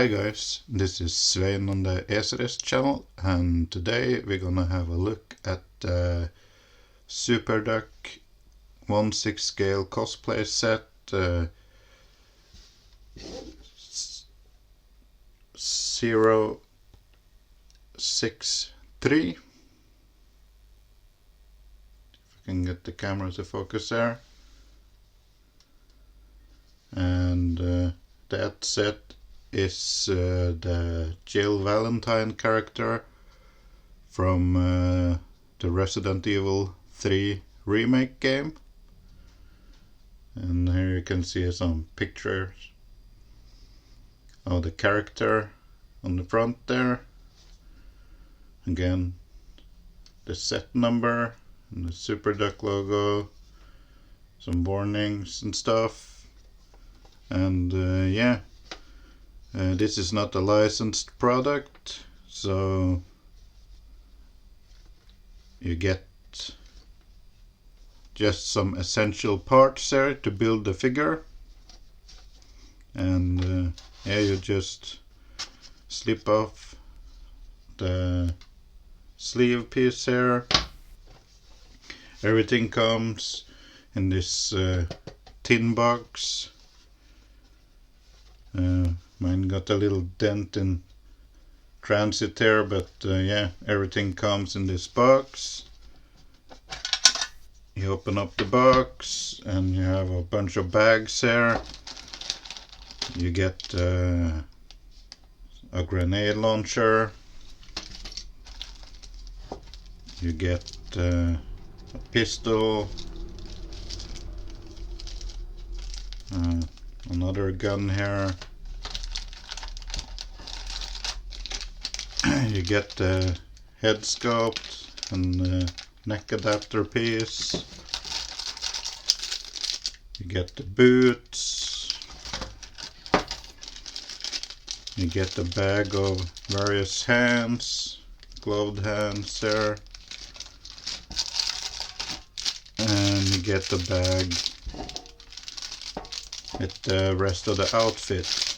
Hi guys, this is Svein on the ESRS channel, and today we're gonna have a look at the Super Duck 1/6 scale cosplay set 063. If I can get the camera to focus there. And that set is the Jill Valentine character from the Resident Evil 3 Remake game. And here you can see some pictures of the character on the front there. Again, the set number and the Super Duck logo, some warnings and stuff. And this is not a licensed product, so you get just some essential parts there to build the figure. And you just slip off the sleeve piece here. Everything comes in this tin box. Mine got a little dent in transit there, but everything comes in this box. You open up the box and you have a bunch of bags there. You get a grenade launcher. You get a pistol, another gun here. You get the head sculpt and the neck adapter piece. You get the boots. You get a bag of various hands, gloved hands there. And you get the bag with the rest of the outfit.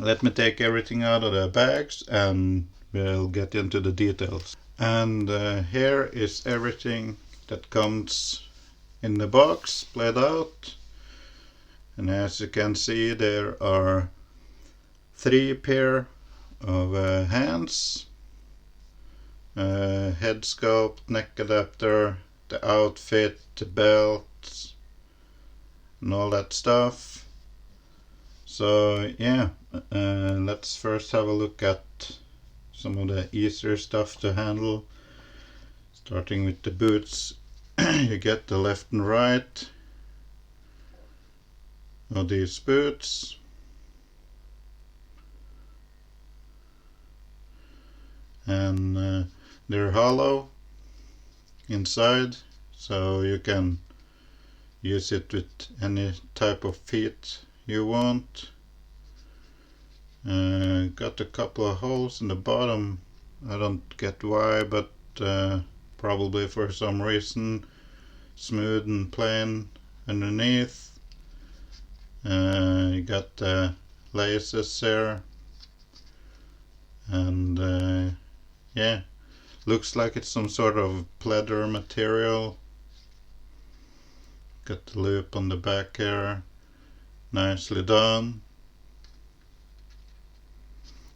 Let me take everything out of the bags and we'll get into the details. And here is everything that comes in the box played out. And as you can see, there are 3 pair of hands, head sculpt, neck adapter, the outfit, the belt, and all that stuff. So let's first have a look at some of the easier stuff to handle. Starting with the boots, you get the left and right of these boots. And they're hollow inside, so you can use it with any type of feet you want. Got a couple of holes in the bottom. I don't get why, but probably for some reason. Smooth and plain underneath. You got the laces there, and looks like it's some sort of pleather material. Got the loop on the back here, nicely done.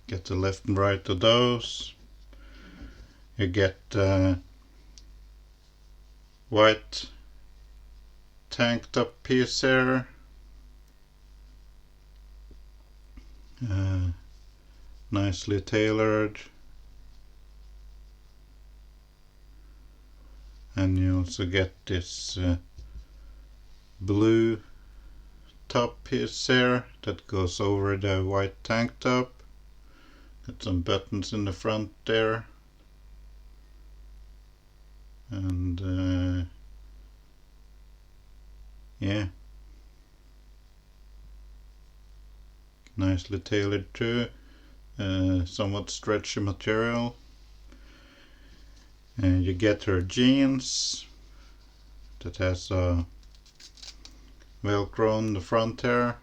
Get the left and right of those. You get white tank top piece here. Nicely tailored. And you also get this blue top piece here that goes over the white tank top. Got some buttons in the front there. And nicely tailored too. Somewhat stretchy material. And you get her jeans that has a Velcro on the front here.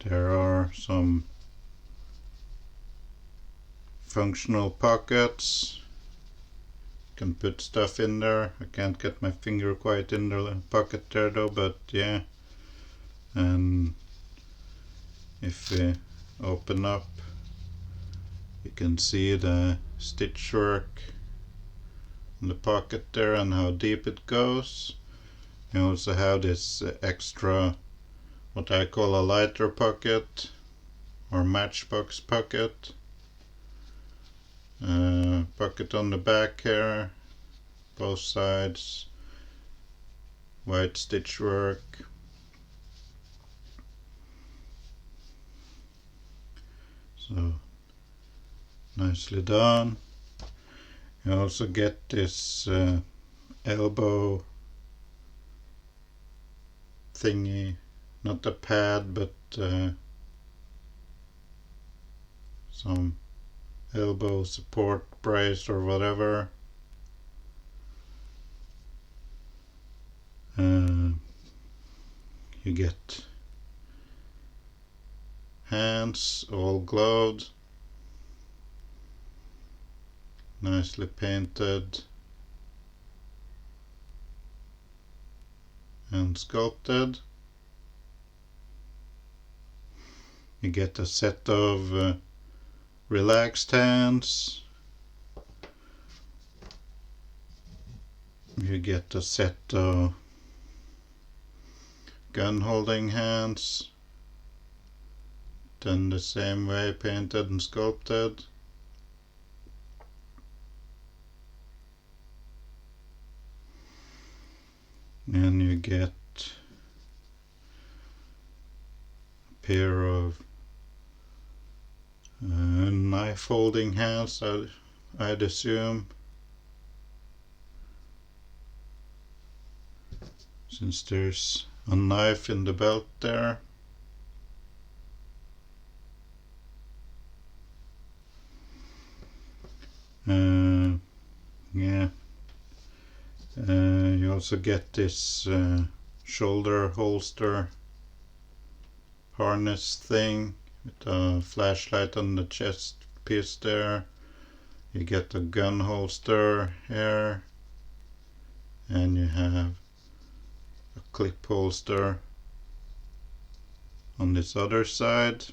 There are some functional pockets. Can put stuff in there. I can't get my finger quite in the pocket there though, but yeah. And if we open up, you can see the stitch work in the pocket there and how deep it goes. You also have this extra, what I call a lighter pocket or matchbox pocket. Pocket on the back here, both sides, white stitch work. So nicely done. You also get this elbow thingy, not a pad but some elbow support brace or whatever. You get hands all gloved, nicely painted and sculpted. You get a set of relaxed hands. You get a set of gun holding hands, done the same way, painted and sculpted. And you get a pair of knife holding hands, I'd assume, since there's a knife in the belt there. Yeah. You also get this shoulder holster harness thing with a flashlight on the chest piece there. You get a gun holster here, and you have a clip holster on this other side.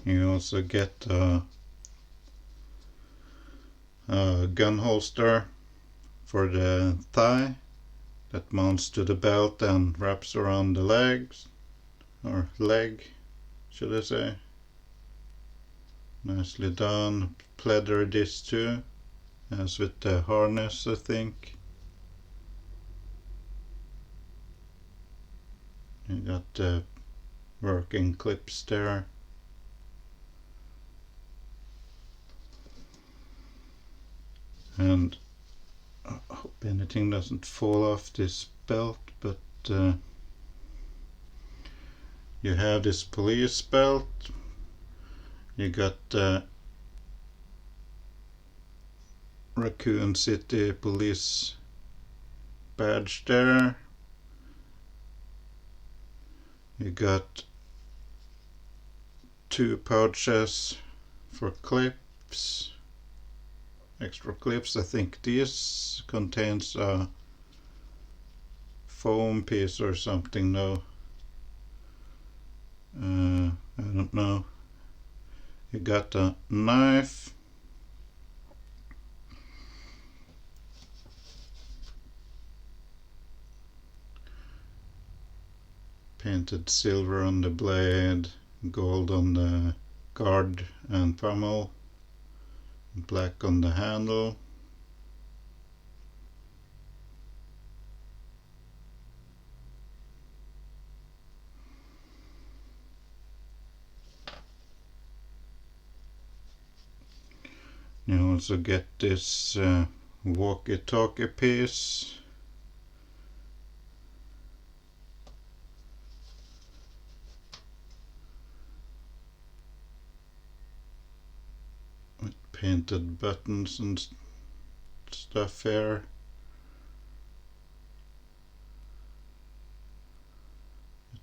You also get a gun holster for the thigh that mounts to the belt and wraps around the legs, or leg should I say. Nicely done. Pleather this too, as with the harness, I think. You got the working clips there. And I hope anything doesn't fall off this belt, but you have this police belt. You got the Raccoon City police badge there. You got two pouches for clips, extra clips. I think this contains a foam piece or something though. I don't know. You got a knife. Painted silver on the blade, gold on the guard and pommel, black on the handle. You also get this walkie-talkie piece. painted buttons and stuff here.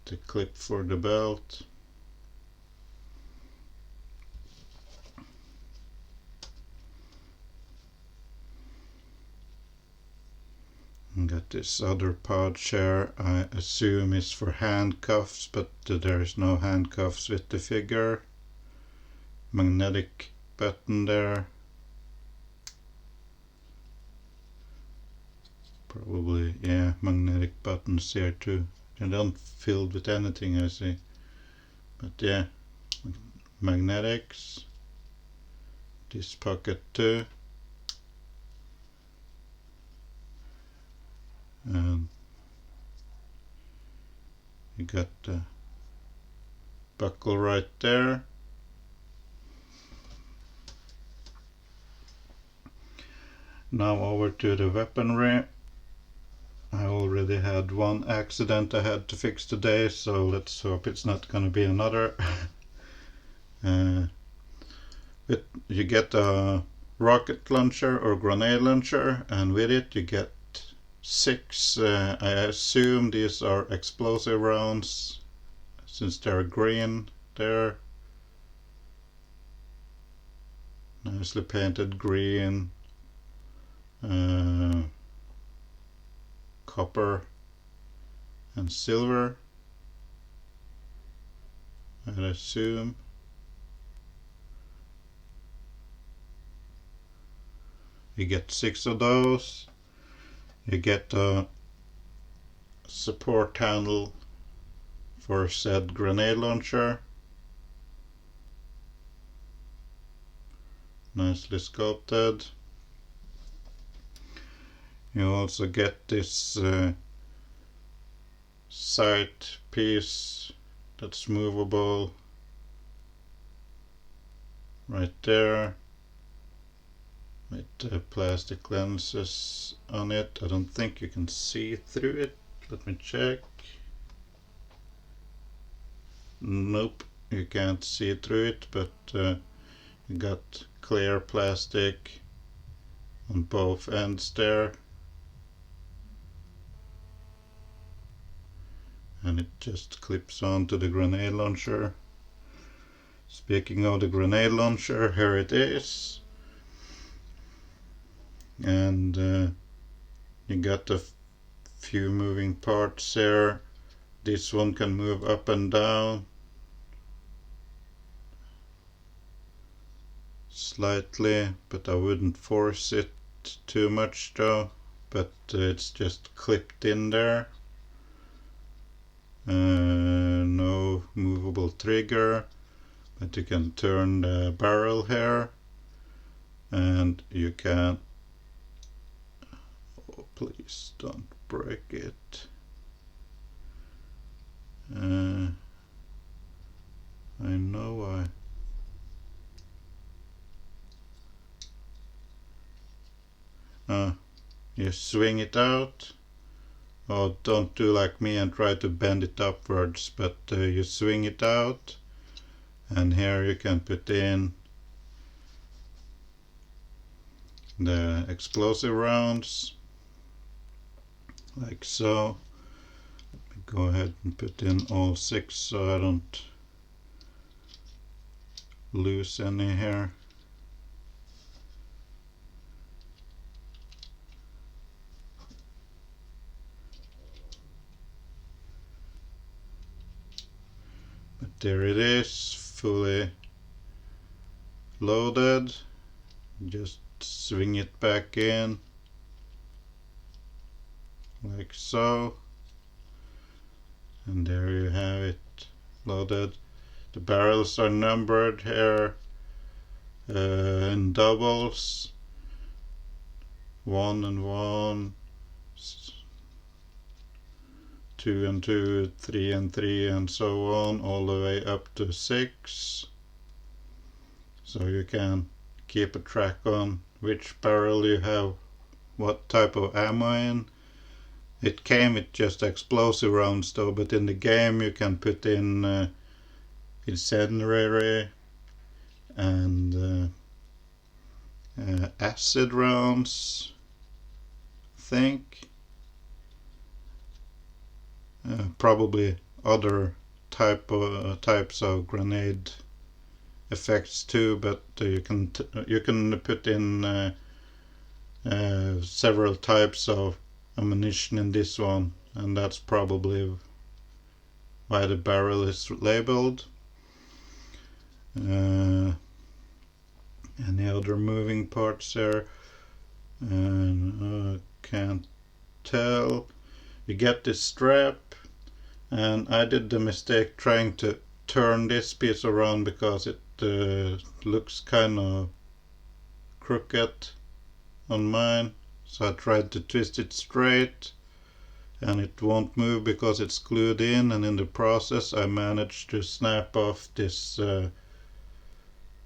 The clip for the belt. And got this other pouch here, I assume is for handcuffs, but there is no handcuffs with the figure. Magnetic button there. Probably, yeah, magnetic buttons here too. They don't filled with anything, I see. But yeah, magnetics. This pocket too. And you got the buckle right there. Now over to the weaponry. I already had one accident I had to fix today, so let's hope it's not gonna be another. You get a rocket launcher or grenade launcher, and with it you get 6, I assume these are explosive rounds, since they're green there. Nicely painted green, copper and silver, I'd assume. You get 6 of those. You get a support handle for said grenade launcher. Nicely sculpted. You also get this sight piece that's movable right there, with plastic lenses on it. I don't think you can see through it. Let me check. Nope, you can't see through it, but you got clear plastic on both ends there. And it just clips onto the grenade launcher. Speaking of the grenade launcher, here it is. And you got a few moving parts here. This one can move up and down slightly, but I wouldn't force it too much though. But it's just clipped in there. No movable trigger, but you can turn the barrel here, and you can, oh please don't break it. I know you swing it out. Oh, don't do like me and try to bend it upwards, but you swing it out, and here you can put in the explosive rounds, like so. Let me go ahead and put in all 6 so I don't lose any here. But there it is, fully loaded. Just swing it back in, like so. And there you have it, loaded. The barrels are numbered here in doubles. 1 and 1, 2 and 2, 3 and 3, and so on, all the way up to 6. So you can keep a track on which barrel you have what type of ammo in. It came with just explosive rounds though, but in the game you can put in incendiary and acid rounds, I think. Probably other types of grenade effects too, but you can put in several types of ammunition in this one, and that's probably why the barrel is labeled. Any other moving parts there? Can't tell. You get this strap, and I did the mistake trying to turn this piece around because it looks kind of crooked on mine, so I tried to twist it straight and it won't move because it's glued in, and in the process I managed to snap off this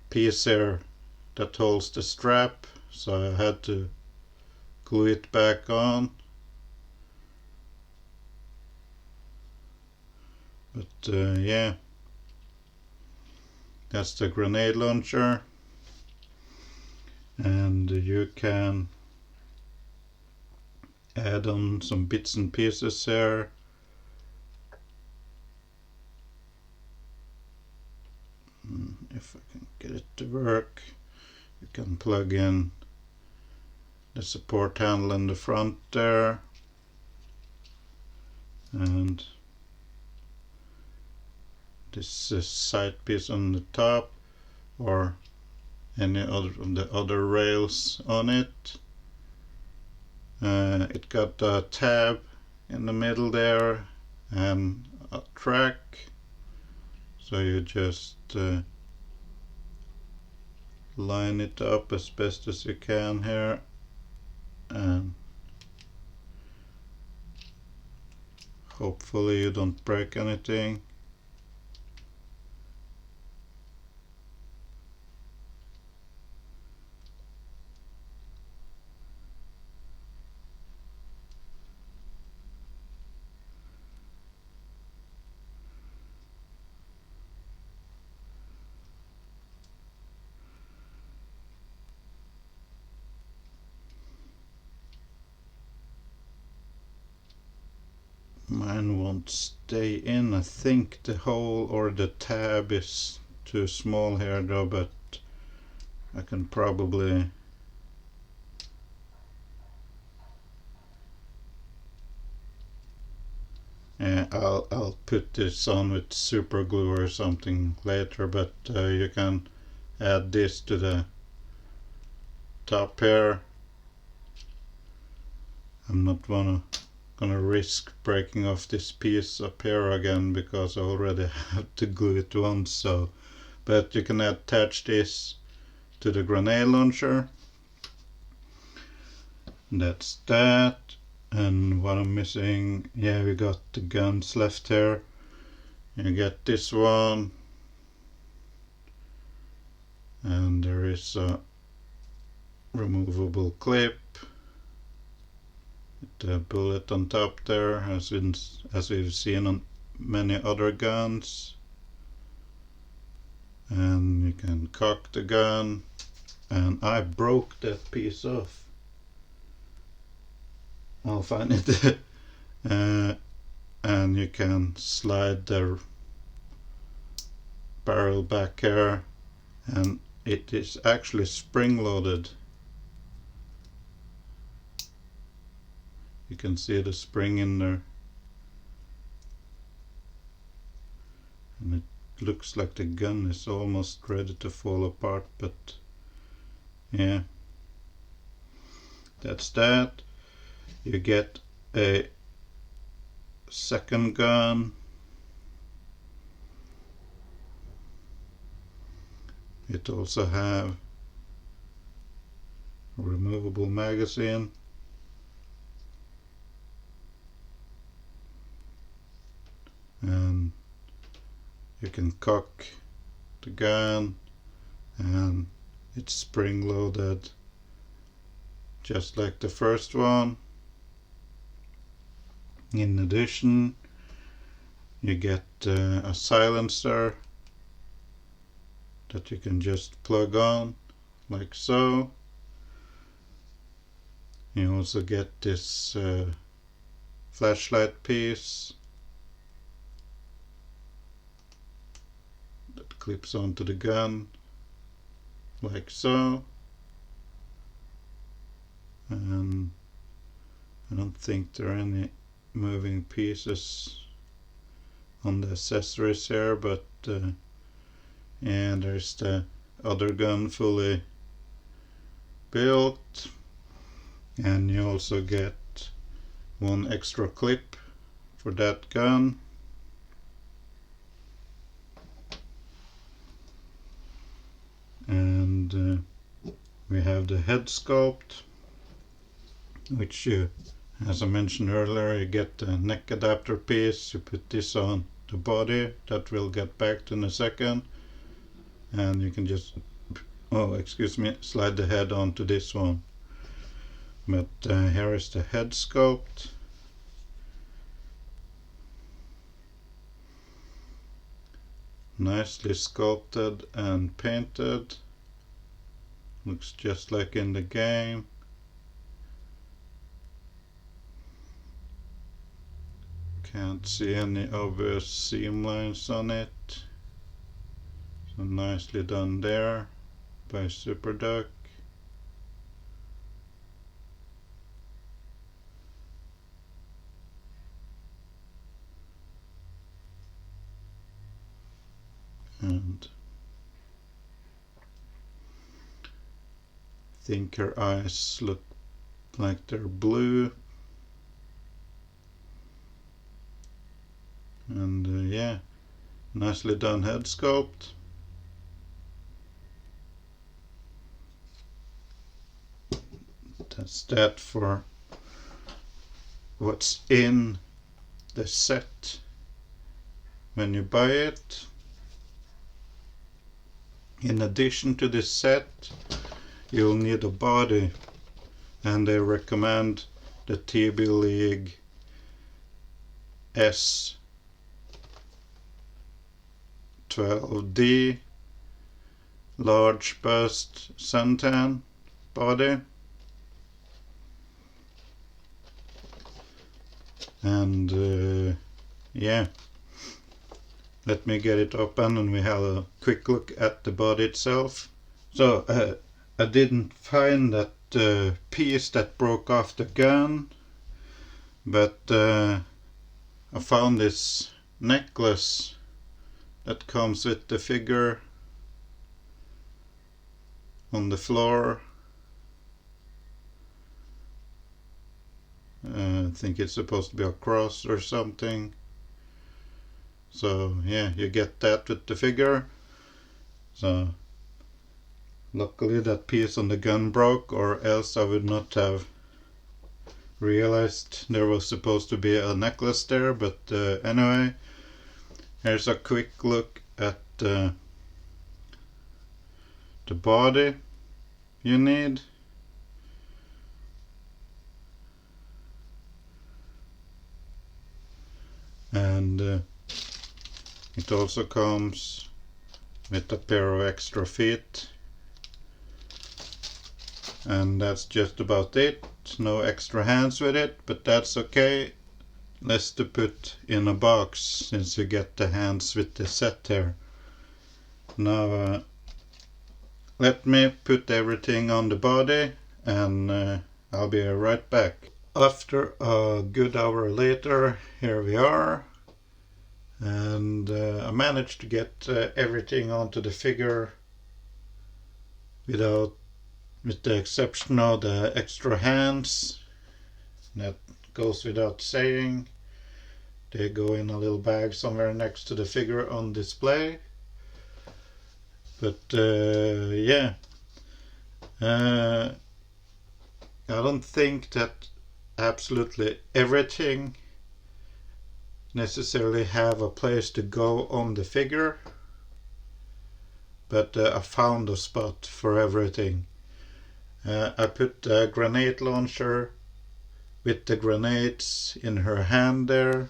piece here that holds the strap, so I had to glue it back on. But yeah, that's the grenade launcher, and you can add on some bits and pieces here. If I can get it to work, you can plug in the support handle in the front there, and this side piece on the top, or any other of the other rails on it. It got a tab in the middle there and a track, so you just line it up as best as you can here, and hopefully you don't break anything. Mine won't stay in. I think the hole or the tab is too small here though, but I can probably I'll put this on with super glue or something later, but you can add this to the top here. I'm not gonna risk breaking off this piece up here again because I already have to glue it once, so but you can attach this to the grenade launcher. That's that. And what I'm missing, yeah, we got the guns left here. You get this one, and there is a removable clip with a bullet on top there, as we've seen on many other guns. And you can cock the gun, and I broke that piece off. I'll find it. And you can slide the barrel back here, and it is actually spring loaded. You can see the spring in there, and it looks like the gun is almost ready to fall apart, but yeah, that's that. You get a second gun. It also have a removable magazine, and you can cock the gun, and it's spring loaded just like the first one. In addition, you get a silencer that you can just plug on like so, You also get this flashlight piece that clips onto the gun like so, and I don't think there are any moving pieces on the accessories here, but yeah, there's the other gun fully built, and you also get one extra clip for that gun. And we have the head sculpt, which you, as I mentioned earlier, you get the neck adapter piece, you put this on the body, that we'll get back to in a second, and you can just, slide the head onto this one. But here is the head sculpt. Nicely sculpted and painted. Looks just like in the game. Can't see any obvious seam lines on it. So nicely done there by Super Duck. And I think her eyes look like they're blue. And yeah, nicely done head sculpt. That's that for what's in the set when you buy it. In addition to this set, you'll need a body, and they recommend the TB League S12D large bust suntan body. And yeah, let me get it open and we have a quick look at the body itself. So I didn't find that piece that broke off the gun, but I found this necklace that comes with the figure on the floor. I think it's supposed to be a cross or something. So yeah, you get that with the figure. So luckily that piece on the gun broke, or else I would not have realized there was supposed to be a necklace there. But anyway, here's a quick look at the body you need. And it also comes with a pair of extra feet, and that's just about it. No extra hands with it, but that's okay. Less to put in a box since you get the hands with the set here. Now let me put everything on the body, and I'll be right back. After a good hour later, here we are, and I managed to get everything onto the figure with the exception of the extra hands. That goes without saying. They go in a little bag somewhere next to the figure on display. But yeah, I don't think that absolutely everything necessarily have a place to go on the figure, but I found a spot for everything. I put a grenade launcher with the grenades in her hand there.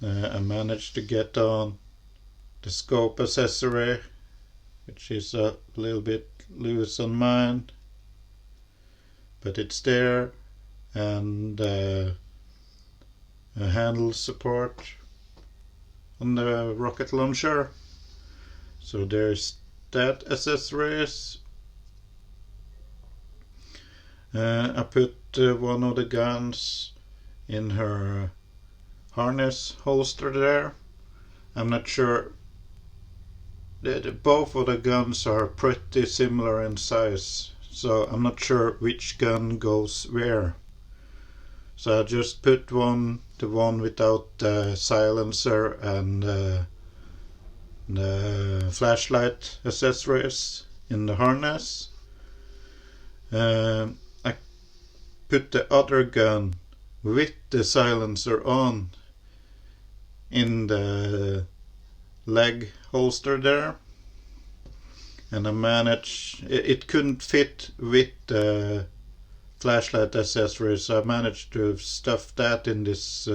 I managed to get on the scope accessory, which is a little bit loose on mine. but it's there, and a handle support on the rocket launcher. So there's that accessories. I put one of the guns in her harness holster there. I'm not sure. Both of the guns are pretty similar in size, so I'm not sure which gun goes where. So I just put the one without the silencer and the flashlight accessories in the harness. I put the other gun with the silencer on in the leg holster there, and I managed, it couldn't fit with the flashlight accessories, so I managed to stuff that in this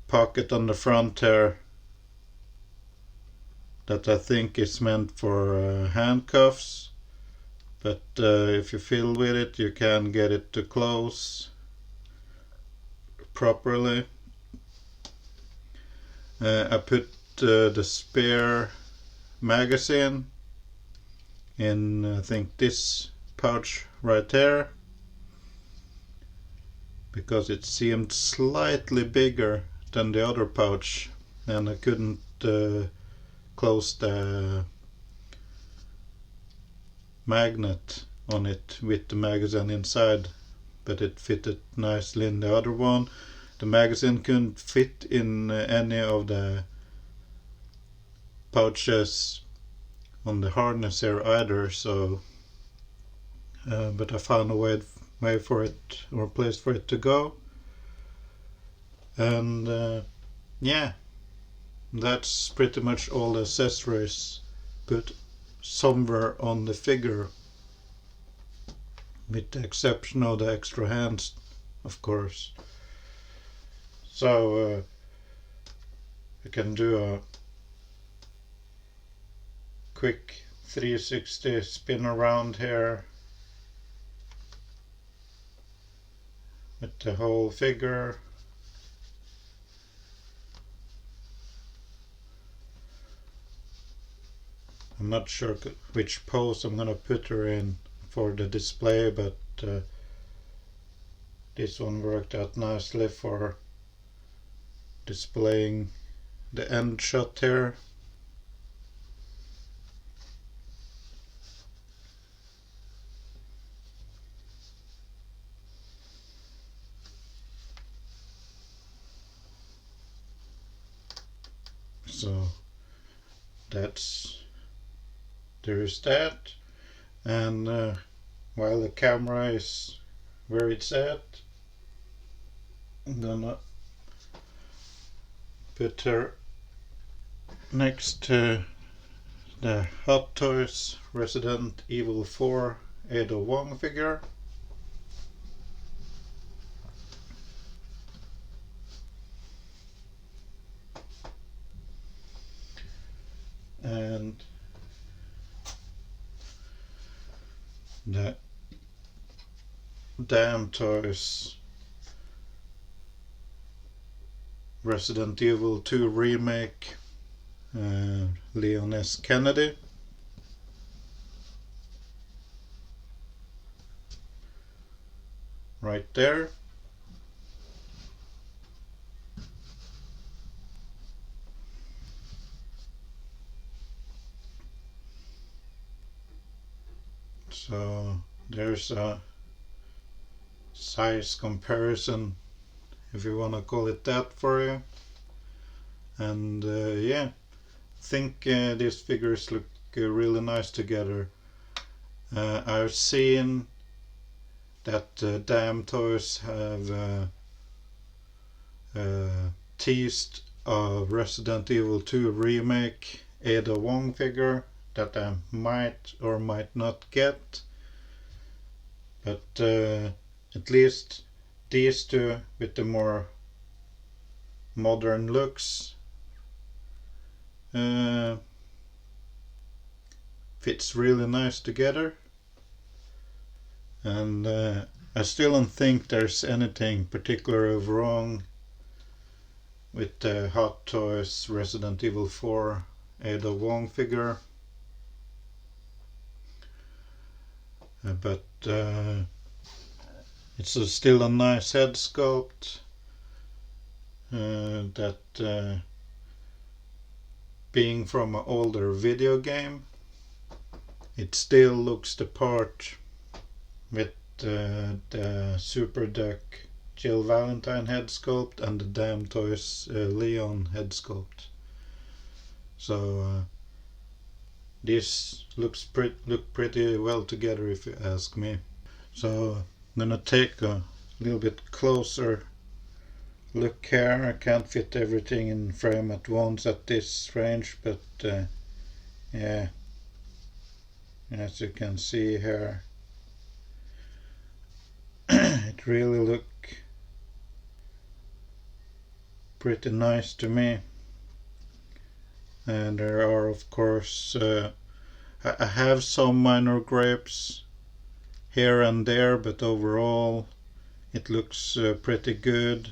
pocket on the front here that I think is meant for handcuffs, but if you fiddle with it you can get it to close properly. I put the spare magazine in, I think, this pouch right there, because it seemed slightly bigger than the other pouch, and I couldn't close the magnet on it with the magazine inside, but it fitted nicely in the other one. The magazine couldn't fit in any of the pouches on the harness here either, so but I found a way for it, or place for it to go. And yeah, that's pretty much all the accessories put somewhere on the figure, with the exception of the extra hands, of course. So I can do a quick 360 spin around here with the whole figure. I'm not sure which pose I'm gonna put her in for the display, but this one worked out nicely for displaying the end shot here. So there's that, and while the camera is where it's at, I'm gonna put her next to the Hot Toys Resident Evil 4 Ada Wong figure. And the Damn Toys Resident Evil 2 Remake Leon S. Kennedy. Right there. So there's a size comparison, if you want to call it that, for you. And yeah, I think these figures look really nice together. I've seen that Damn Toys have teased a Resident Evil 2 Remake Ada Wong figure that I might or might not get, but at least these two with the more modern looks fits really nice together. And I still don't think there's anything particularly wrong with the Hot Toys Resident Evil 4 Ada Wong figure. But it's still a nice head sculpt that being from an older video game, it still looks the part with the Super Duck Jill Valentine head sculpt and the Damn Toys Leon head sculpt. So this look pretty well together, if you ask me. So I'm gonna take a little bit closer look here. I can't fit everything in frame at once at this range, but yeah, as you can see here, it really look pretty nice to me. And there are, of course, I have some minor gripes here and there, but overall it looks pretty good.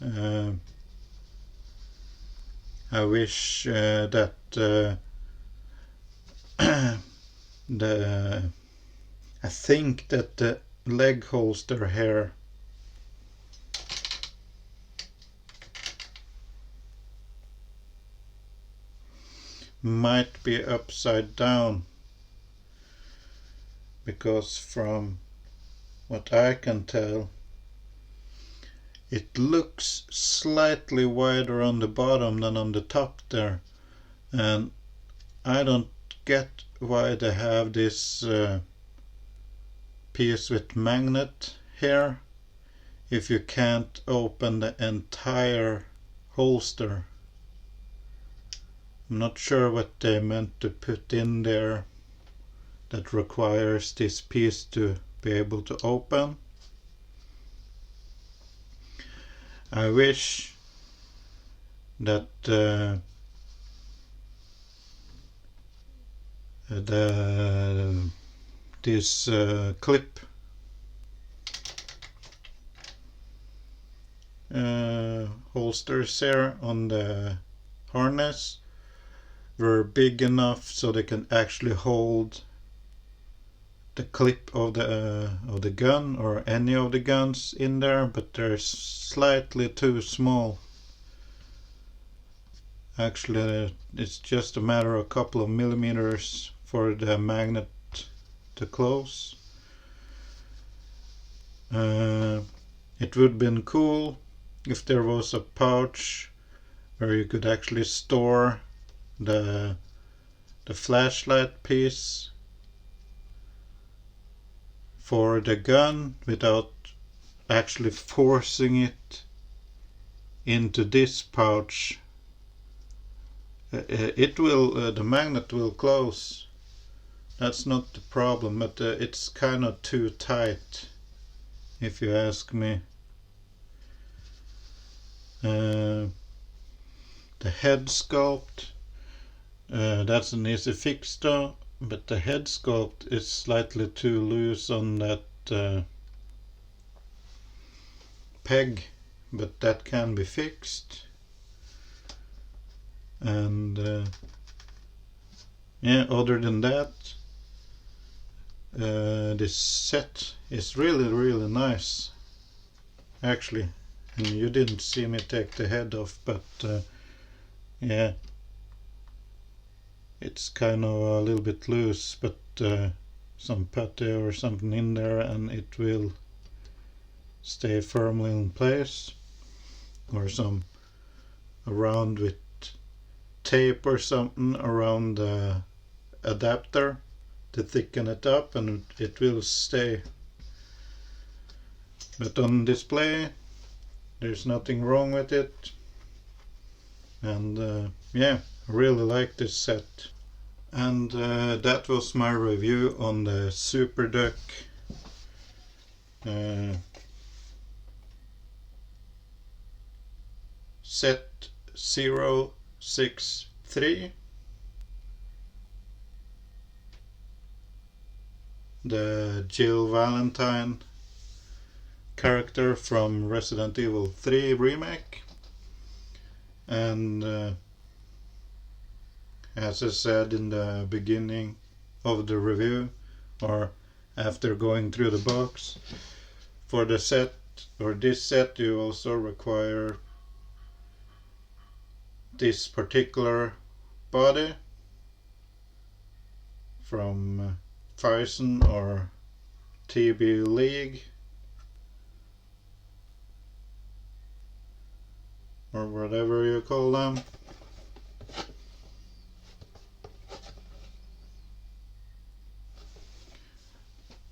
I wish that I think that the leg holster here might be upside down, because from what I can tell, it looks slightly wider on the bottom than on the top there, and I don't get why they have this piece with magnet here if you can't open the entire holster. I'm not sure what they meant to put in there that requires this piece to be able to open. I wish that this clip holsters here on the harness were big enough so they can actually hold the clip of the gun or any of the guns in there, but they're slightly too small. Actually, it's just a matter of a couple of millimeters for the magnet to close. It would have been cool if there was a pouch where you could actually store the flashlight piece for the gun without actually forcing it into this pouch. The magnet will close. That's not the problem, but it's kind of too tight, if you ask me. The head sculpt, that's an easy fix though, but the head sculpt is slightly too loose on that peg, but that can be fixed. And yeah, other than that, this set is really nice actually. And you didn't see me take the head off, but yeah, it's kind of a little bit loose, but some putty or something in there and it will stay firmly in place, or some around with tape or something around the adapter to thicken it up, and it will stay. But on display there's nothing wrong with it, and yeah, I really like this set. And that was my review on the Super Duck set 063. the Jill Valentine character from Resident Evil 3 Remake. And as I said in the beginning of the review, or after going through the box, for the set, or this set, you also require this particular body from Phison or TB League, or whatever you call them.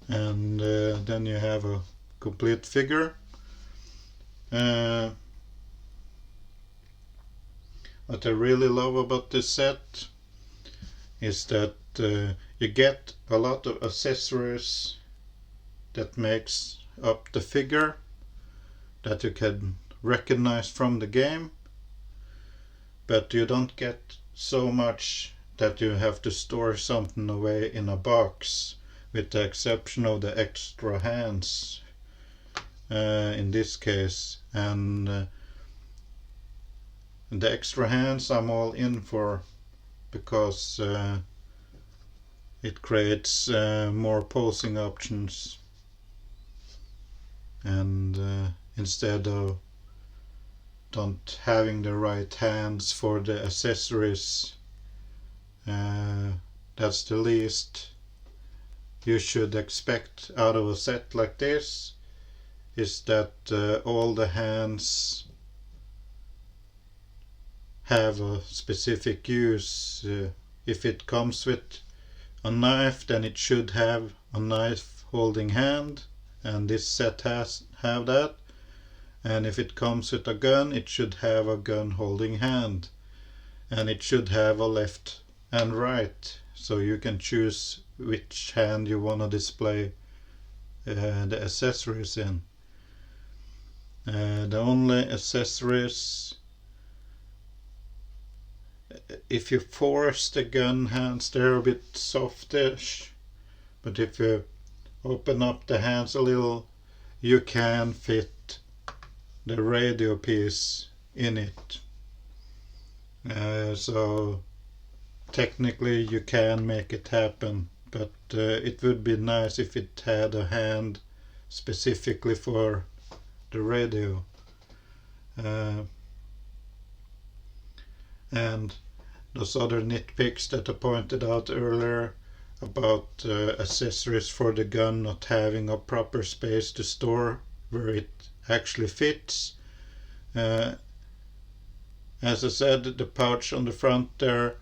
And then you have a complete figure. What I really love about this set is that you get a lot of accessories that makes up the figure that you can recognize from the game, but you don't get so much that you have to store something away in a box, with the exception of the extra hands in this case. And the extra hands I'm all in for, because it creates more posing options, and instead of don't having the right hands for the accessories, that's the least you should expect out of a set like this, is that all the hands have a specific use. If it comes with a knife, then it should have a knife holding hand, and this set have that. And if it comes with a gun, it should have a gun holding hand, and it should have a left and right, so you can choose which hand you want to display the accessories in. The only accessories, if you force the gun hands, they're a bit softish, but if you open up the hands a little, you can fit the radio piece in it. So technically you can make it happen, but it would be nice if it had a hand specifically for the radio. And those other nitpicks that I pointed out earlier about accessories for the gun not having a proper space to store where it actually fits. As I said, the pouch on the front there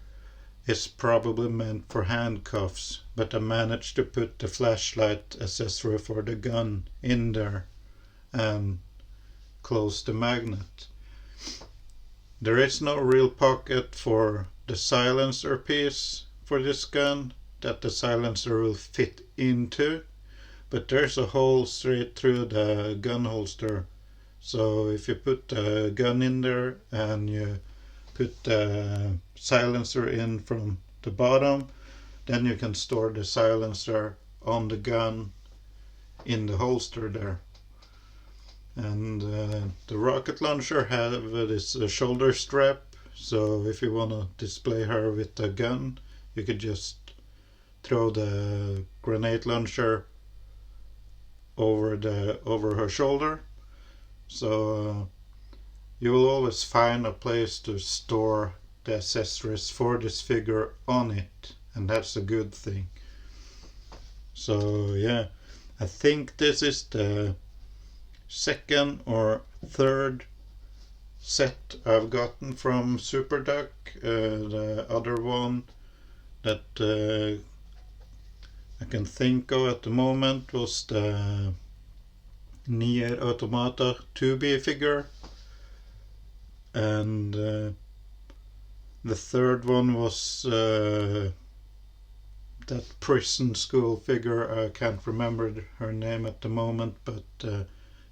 is probably meant for handcuffs, but I managed to put the flashlight accessory for the gun in there and close the magnet. There is no real pocket for the silencer piece for this gun that the silencer will fit into, but there's a hole straight through the gun holster. So if you put the gun in there and you put the silencer in from the bottom, then you can store the silencer on the gun in the holster there. And the rocket launcher has this shoulder strap, so if you want to display her with the gun, you could just throw the grenade launcher over her shoulder. So you will always find a place to store the accessories for this figure on it, and that's a good thing. So yeah, I think this is the second or third set I've gotten from Super Duck. The other one that I can think of at the moment was the Nier Automata 2B figure, and the third one was that prison school figure. I can't remember her name at the moment, but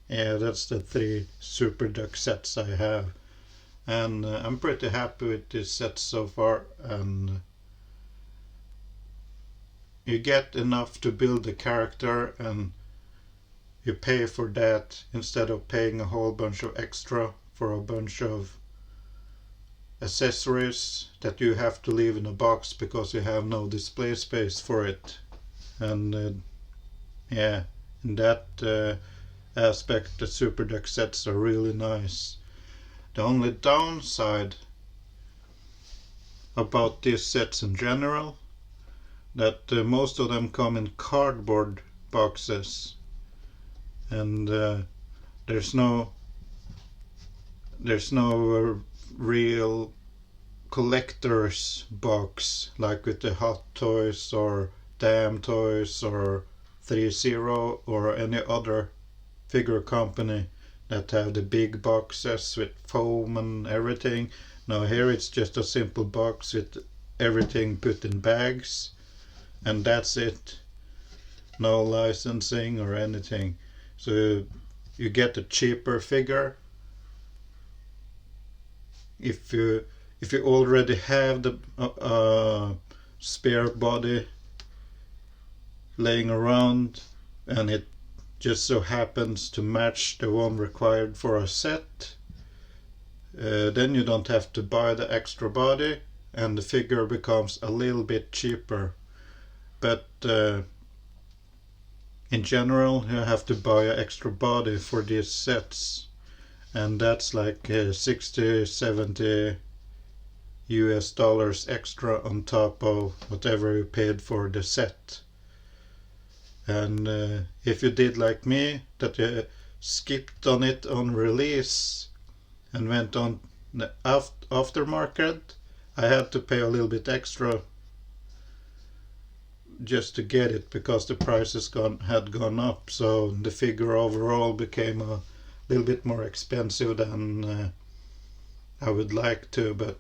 yeah, that's the 3 Super Duck sets I have, and I'm pretty happy with this set so far. And you get enough to build a character, and you pay for that instead of paying a whole bunch of extra for a bunch of accessories that you have to leave in a box because you have no display space for it. And yeah, in that aspect, the Super Deck sets are really nice. The only downside about these sets in general, that most of them come in cardboard boxes, and there's no real collector's box like with the Hot Toys or Damn Toys or 3-0 or any other figure company that have the big boxes with foam and everything. Now here it's just a simple box with everything put in bags, and that's it. No licensing or anything. So you get a cheaper figure if you already have the spare body laying around and it just so happens to match the one required for a set, then you don't have to buy the extra body and the figure becomes a little bit cheaper. But in general you have to buy an extra body for these sets, and that's like $60-70 US extra on top of whatever you paid for the set. And if you did like me, that you skipped on it on release and went on the aftermarket, I had to pay a little bit extra just to get it because the prices had gone up, so the figure overall became a little bit more expensive than I would like to, but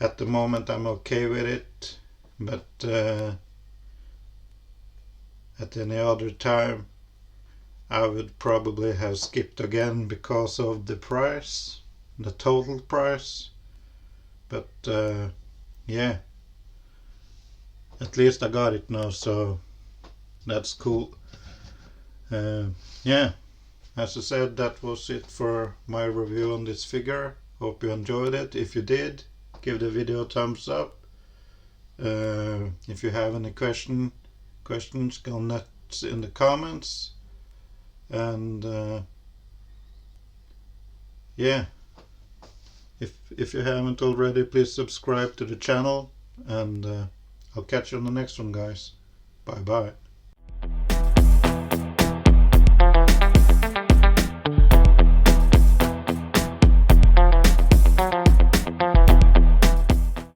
at the moment I'm okay with it. But at any other time I would probably have skipped again because of the price, the total price. But yeah, at least I got it now, so that's cool. Yeah, as I said, that was it for my review on this figure. Hope you enjoyed it. If you did, give the video a thumbs up. If you have any questions, go nuts in the comments. And yeah, if you haven't already, please subscribe to the channel, and I'll catch you on the next one, guys. Bye bye.